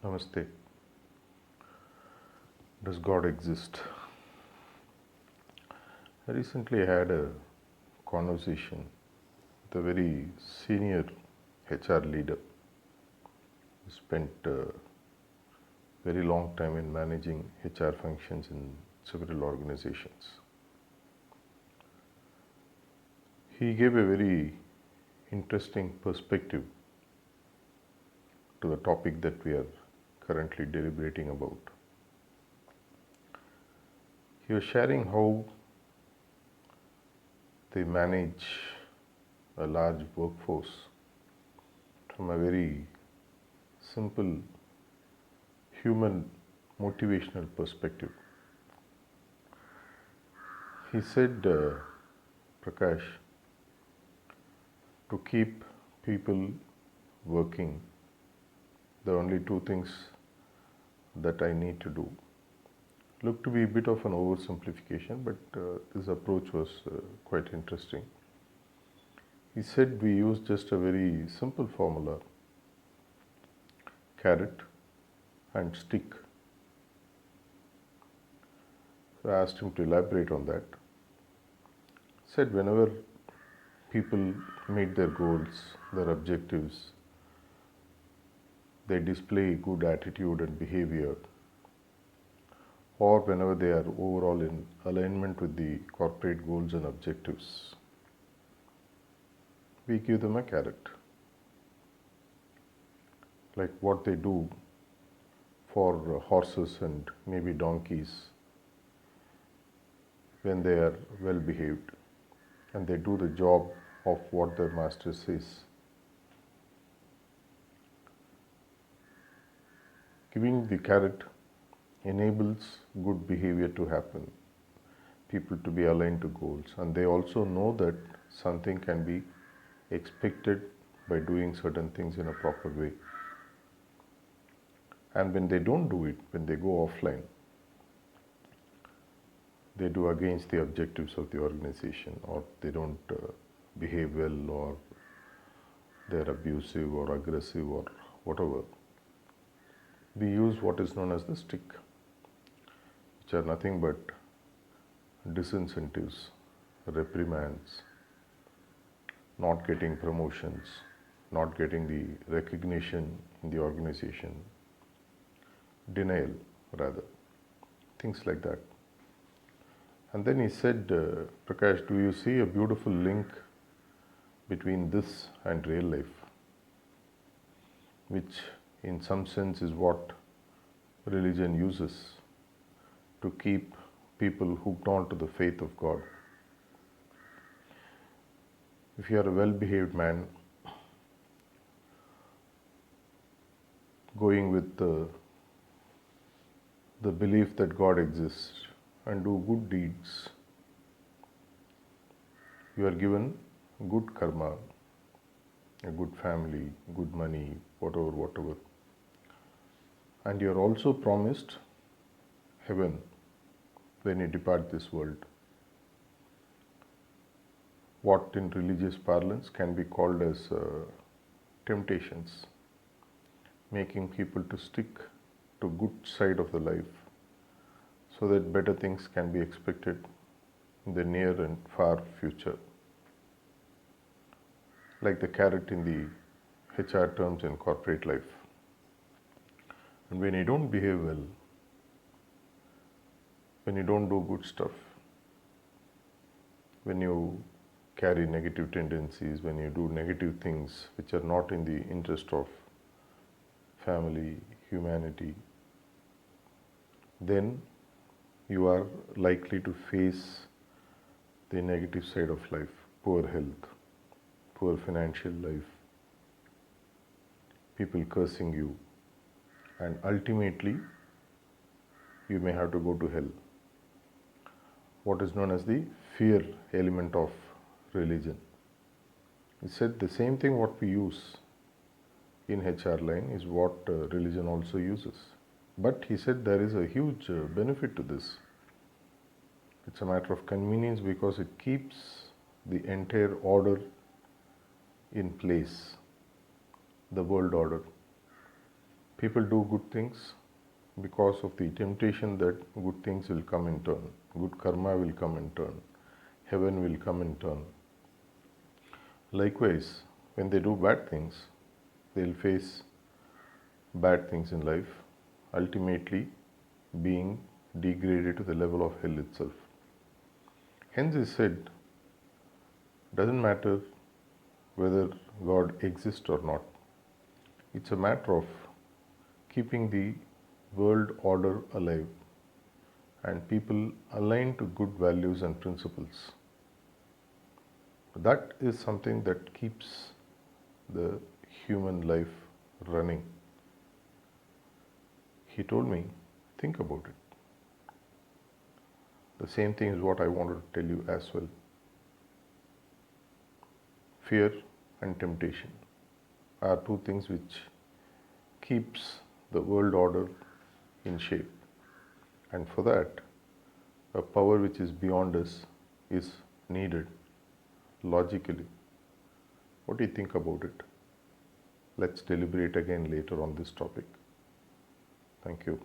Namaste. Does God exist? I recently had a conversation with a very senior HR leader who spent a very long time in managing HR functions in several organizations. He gave a very interesting perspective to the topic that we are currently deliberating about. He was sharing how they manage a large workforce from a very simple human motivational perspective. He said, Prakash, to keep people working, there are only two things that I need to do. Looked to be a bit of an oversimplification, but this approach was quite interesting. He said we use just a very simple formula: carrot and stick. So I asked him to elaborate on that. Said whenever people meet their goals, their objectives, they display good attitude and behavior, or whenever they are overall in alignment with the corporate goals and objectives, we give them a carrot. Like what they do for horses and maybe donkeys when they are well behaved and they do the job of what their master says. Giving the carrot enables good behavior to happen, people to be aligned to goals, and they also know that something can be expected by doing certain things in a proper way. And when they don't do it, when they go offline, they do against the objectives of the organization, or they don't behave well, or they're abusive or aggressive or whatever, we use what is known as the stick, which are nothing but disincentives, reprimands, not getting promotions, not getting the recognition in the organization, denial rather, things like that. And then he said, Prakash, do you see a beautiful link between this and real life, which in some sense is what religion uses to keep people hooked on to the faith of God. If you are a well-behaved man, going with the belief that God exists and do good deeds, you are given good karma, a good family, good money, whatever. And you are also promised heaven when you depart this world. What in religious parlance can be called as temptations, making people to stick to good side of the life so that better things can be expected in the near and far future. Like the carrot in the HR terms in corporate life. And when you don't behave well, when you don't do good stuff, when you carry negative tendencies, when you do negative things which are not in the interest of family, humanity, then you are likely to face the negative side of life: poor health, poor financial life, people cursing you, and ultimately you may have to go to hell. What is known as the fear element of religion. He said the same thing what we use in HR line is what religion also uses. But he said there is a huge benefit to this. It's a matter of convenience because it keeps the entire order in place, the world order. People do good things because of the temptation that good things will come in turn, good karma will come in turn, heaven will come in turn. Likewise, when they do bad things, they'll face bad things in life, ultimately being degraded to the level of hell itself. Hence is said, doesn't matter whether God exists or not. It's a matter of keeping the world order alive and people aligned to good values and principles. That is something that keeps the human life running. He told me, think about it. The same thing is what I wanted to tell you as well. Fear and temptation are two things which keeps the world order in shape. And for that, a power which is beyond us is needed logically. What do you think about it? Let's deliberate again later on this topic. Thank you.